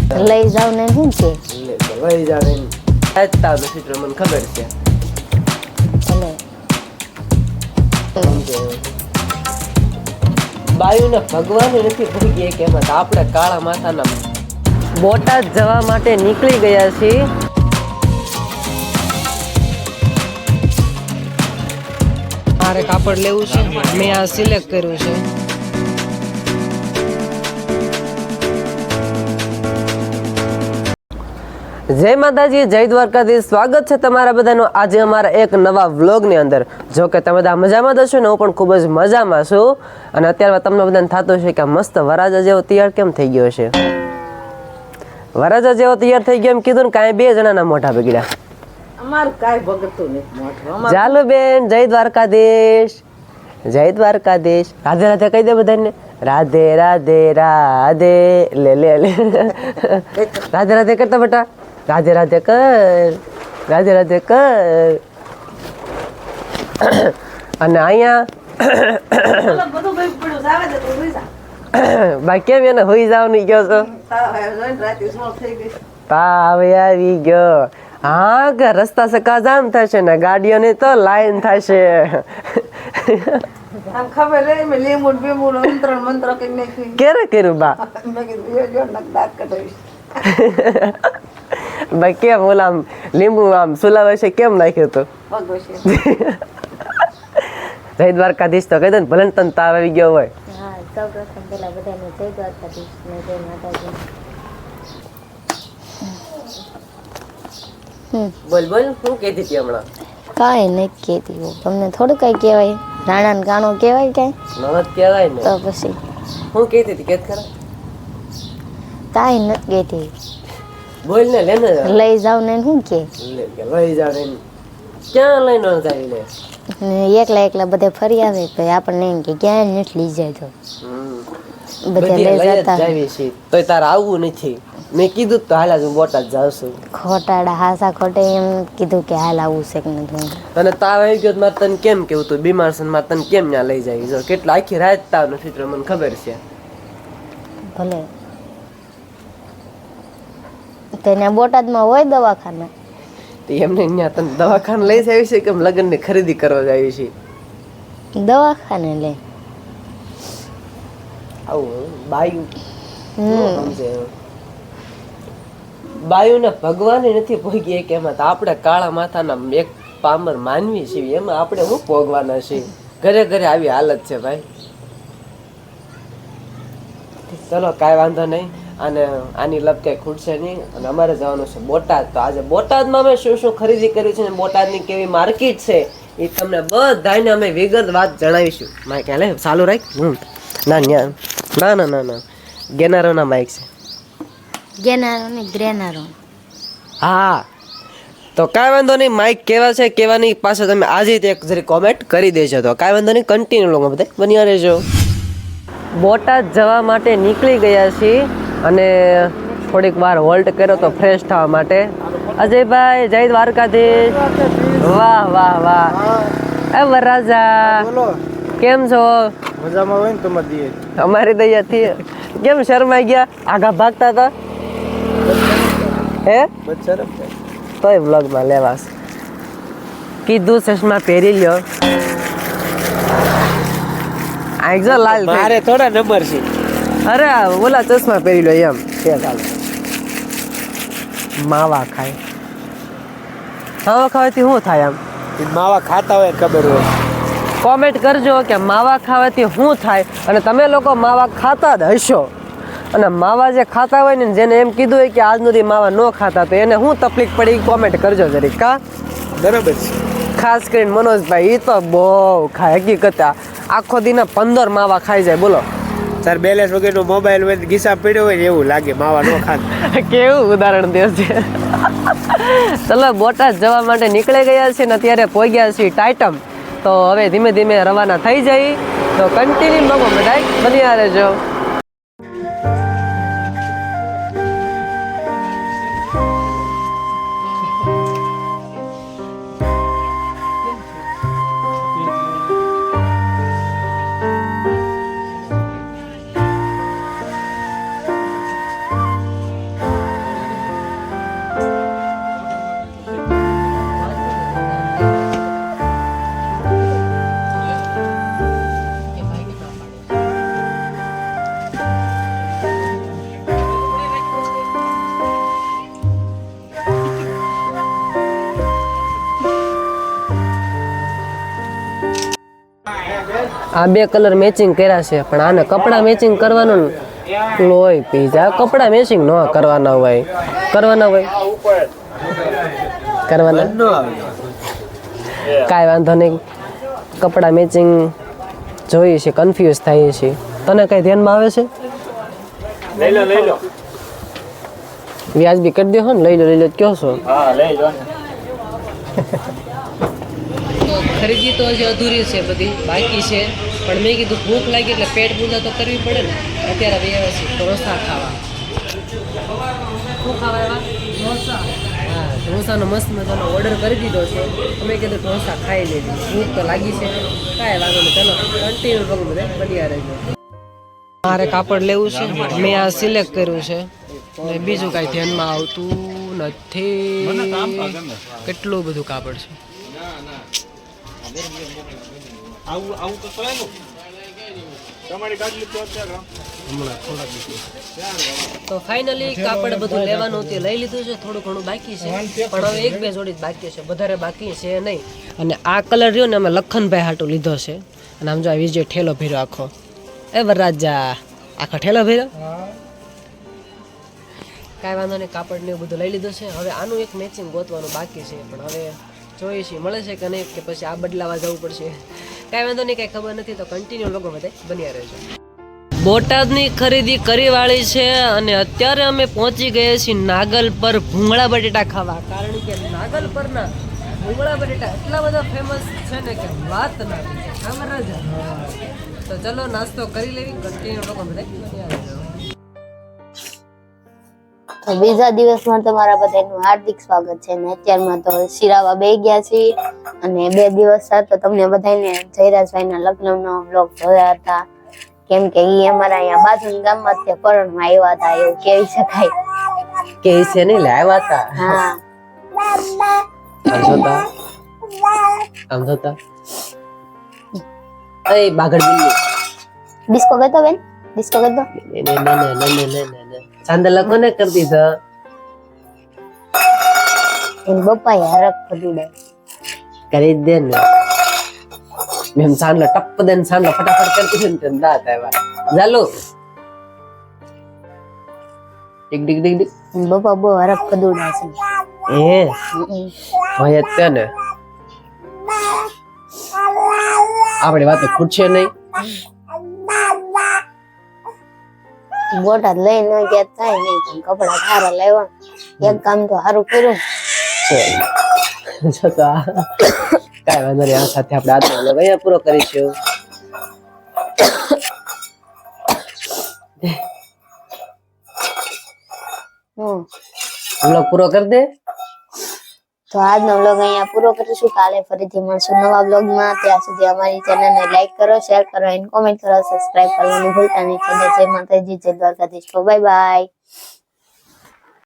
લઈ જાવ ને શું છે લઈ જાવ ને આજતા નથી તો મને ખબર છે ભલે બાયુને ભગવાન નથી ભૂગી કે એમાં આપણે કાળા માથાના બોટાદ જવા માટે નીકળી ગયા છીએ મારે કાપડ લેવું છે મેં આ સિલેક્ટ કર્યું છે જય માતાજી જય દ્વારકાધીશ સ્વાગત છે તમારા બધાનું આજે અમારા એક નવા વ્લોગની અંદર જો કે તમે બધા મજામાં જ છો ને હું પણ ખૂબ જ મજામાં છું અને અત્યારે તમને બધાને થતું છે કે મસ્ત વરાજા જેવો તૈયાર કેમ થઈ ગયો છે વરાજા જેવો તૈયાર થઈ ગયો એમ કીધું ને કાંઈ બે જણાના મોઢા બગડ્યા અમારું કાંઈ બગડતું નથી મોઢું ચાલો બેન જય દ્વારકાધીશ જય દ્વારકાધીશ રાધે રાધે કહી દે બધાને રાધે રાધે રાધે લે લે લે રાધે રાધે કરતા બેટા રાધે રાધે કર રાધે રાધે કર અને અહીંયા ભાઈ કેમ એને હોઈ જાવ નહીં ગયો છો તાવ આવી ગયો હા કે રસ્તા સે કા જામ થશે ને ગાડીઓની તો લાઈન થશે આમ ખબર રે મે લીંબુ બીંબુ મંત્ર કરી નાખ્યું કેરે કર્યું બા મેં કીધું એ જો દાંત કઢાવીશ ભાઈ કેમ ઓલા આમ લીંબુ આમ સુલાવે છે કેમ નાખ્યું હતું ભગવશે જય દ્વારકાધીશ તો કહી દે ને ભલે તને તાવ આવી ગયો હોય હા સૌપ્રથમ પહેલા બધાને જય દ્વારકાધીશ ને જય માતાજી બોલ બોલ શું કહેતી હતી હમણાં કાંઈ નથી કહેતી હું તમને થોડું કાંઈ કહેવાય નાના ને ગાણું કહેવાય કાંઈ નવત કહેવાય ને તો પછી શું કહેતી હતી કેત ખરા કાંઈ નથી કહેતી બોલ ને લે ને લઈ જાવ ને શું કે લઈ જાવ ને ક્યાં લઈને જાય લે ને એકલા એકલા બધે ફરી આવે ભાઈ આપણને એમ કે ક્યાંય નથી લઈ જાય તો બધે લઈ જતા જાવી છે તોય તારે આવવું નથી મેં કીધું તો હાલ હું બોટાદ જાઉં છું ખોટાડા હાસા ખોટે એમ કીધું કે હાલ આવું છે કે નથી અને તાવ આવી ગયો તો મારે તને કેમ કેવું તું બીમાર છે ને મારે તને કેમ ત્યાં લઈ જાય જો કેટલા આખી રાત તાવ નથી તો મને ખબર છે ભલે તેને બોટાદમાં હોય દવાખાના તો એમને ત્યાં તને દવાખાને લઈ જાવી છે કે લગ્નની ખરીદી કરવા જાવી છે દવાખાને લે આવું બાયું સમજે બાયુને ભગવાને નથી ભોગી કે એમાં તો આપણે કાળા માથાના એક પામર માનવી છીએ એમાં આપણે શું ભોગવાના છીએ ઘરે ઘરે આવી હાલત છે ભાઈ ચલો કાંઈ વાંધો નહીં અને આની લપ ક્યાંય ખૂટશે નહીં અને અમારે જવાનું છે બોટાદ તો આજે બોટાદમાં અમે શું શું ખરીદી કર્યું છે ને બોટાદની કેવી માર્કેટ છે એ તમને બધાને અમે વિગત વાત જણાવીશું માઇક લે ચાલુ રાખ ના ના ના ના ના ગેનારોના માઇક છે ગેનારો ને ગ્રેનારો હા તો કાંઈ વાંધો નહીં માઇક કેવા છે કેવાની પાસે તમે આજે એક જરી કોમેન્ટ કરી દેજો તો કાંઈ વાંધો નહીં કન્ટિન્યુ લોકો બધા બન્યા રહેજો બોટાદ જવા માટે નીકળી ગયા છીએ અને થોડીક વાર હોલ્ટ કર્યો તો ફ્રેશ થવા માટે અજયભાઈ જય દ્વારકાધીશ વાહ વાહ વાહ એ વરરાજા કેમ છો મજામાં હોય ને તમારી દીએ અમારી દયાથી કેમ શરમાઈ ગયા આગા ભાગતા હતા હે બચ્ચા તોય વ્લોગમાં લેવાસ કીધું ચશ્મા પહેરી લ્યો આ જો લાલ મારે થોડા નંબર છે અરે ઓલા ચશ્મા પહેરી લો એમ છે ચાલો માવા ખાય માવા ખાવાથી શું થાય આમ માવા ખાતા હોય ખબર હોય કોમેન્ટ કરજો કે માવા ખાવાથી શું થાય અને તમે લોકો માવા ખાતા જ હશો અને માવા જે ખાતા હોય ને જેને એમ કીધું હોય કે આજ સુધી માવા ન ખાતા તો એને શું તકલીફ પડી કોમેન્ટ કરજો જરીક કા બરાબર છે ખાસ કરીને મનોજભાઈ એ તો બહુ ખાય હકીકત આખો દીના 15 માવા ખાઈ જાય બોલો સર બેલેન્સ વગરનો મોબાઈલ હોય ગીસા પડ્યો હોય ને એવું લાગે માવા નો ખાત કેવું ઉદાહરણ દે છે ચલો બોટાદ જવા માટે નીકળી ગયા છે ને અત્યારે પહોંચ્યા છીએ ટાઇટમ તો હવે ધીમે ધીમે રવાના થઈ જઈ તો કન્ટિન્યુ લોકો બધા બન્યા રહેજો આ બે કલર મેચિંગ કર્યા છે પણ આને કપડા મેચિંગ કરવાનું લોય પીઝા કપડા મેચિંગ ન કરવાના હોય કરવાના કાંઈ વાંધો નહીં કપડા મેચિંગ જોઈએ છે કન્ફ્યુઝ થાય છે તને કઈ ધ્યાનમાં આવે છે લઈ લો વ્યાજબી કરી દો ને લઈ લો કયો છો હા લઈ લો ખરીદી તો હજી અધૂરી છે બધી બાકી છે પણ મેં કીધું ભૂખ લાગી એટલે પેટ પૂજા તો કરવી પડે ને અત્યારે રહ્યા છે ઢોસા ખાવા શું ખાવા એવા ઢોસા હા ઢોસાનો મસ્ત મજાનો ઓર્ડર કરી દીધો છે અમે કીધું ઢોસા ખાઈ લીધી ભૂખ તો લાગી છે કાંઈ વાંધો નહીં ચાલો કન્ટિન્યુ પગું બધે બન્યા રહેજો મારે કાપડ લેવું છે મેં આ સિલેક્ટ કર્યું છે ને બીજું કાંઈ ધ્યાનમાં આવતું નથી કેટલું બધું કાપડ છે તો ફાઇનલી કાપડ બધું લેવાનું હતું લઈ લીધું છે થોડું ઘણું બાકી છે પણ હવે એક બે જોડી જ બાકી છે વધારે બાકી છે નહીં અને આ કલર રહ્યો ને અમે લખનભાઈ હાટું લીધો છે અને આમ જો આ વિજય ઠેલો ભર્યો આખો એ વરરાજા આખો ઠેલો ભર્યો કાંઈ વાંધો નહીં કાપડ ને એવું બધું લઈ લીધું છે હવે આનું એક મેચિંગ ગોતવાનું બાકી છે પણ હવે જોઈએ છીએ મળે છે કે નહીં કે પછી આ બદલાવા જવું પડશે કાંઈ વાંધો નહીં કાંઈ ખબર નથી તો કન્ટિન્યુ લોકો બધે બન્યા રહેજો બોટાદની ખરીદી કરી વાળી છે અને અત્યારે અમે પહોંચી ગયા છીએ નાગલ પર ભૂંગળા બટેટા ખાવા કારણ કે નાગલ પરના ભૂંગળા બટેટા એટલા બધા ફેમસ છે ને કે વાત ના ખબર જ તો ચલો નાસ્તો કરી લેવી કન્ટિન્યુ લોકો બધે બન્યા રહેજો તો બીજા દિવસમાં તમારા બધાનું હાર્દિક સ્વાગત છે ને અત્યારમાં તો શિરાવા બે ગયા છીએ અને 2 દિવસ તો તમને બધાને જયરાજભાઈના લગ્નનો વ્લોગ જોયા હતા કેમ કે ઈ અમારા અહીંયા બાજુના ગામમાં તે પરણમાં આવ્યા હતા એવું કહી શકાય કે છે ને લાવ્યા હતા હા આમ જોતા એ બાગડ બિલ્લી ડિસ્કો કરતો બેન ડિસ્કો કરતો ચાંદલા કોને કરી દીધો એન બપ્પા હરક પડીડે કરી જ દે ને મેં ચાંદલો ટપ દે ચાંદલો ફટાફટ કરતી છે ને તેમ દાંત આવ્યા ચાલો ડિગ ડિગ ડિગ ડિગ એન બપ્પા બહુ હરક પડીડા છે એ હોય જ તે ને આપણી વાતો ખૂટશે નહીં બોટાદ લઈ ન ગયા થાય નહીં પણ કપડા સારા લેવા એક કામ તો સારું કર્યું છતાં કાંઈ વાંધો નહીં આ સાથે આપણે આજનો વ્લોગ અહીંયા પૂરો કરીશું વ્લોગ પૂરો કરી દે તો આજનો વ્લોગ અહીંયા પૂરો કરીશું કાલે ફરીથી મળશું નવા વ્લોગમાં ત્યાં સુધી અમારી ચેનલને લાઈક કરો શેર કરો એન્ડ કોમેન્ટ કરો સબસ્ક્રાઇબ કરવાનું ભૂલતા નહીં જય માતાજી જય દ્વારકાધીશ બાય બાય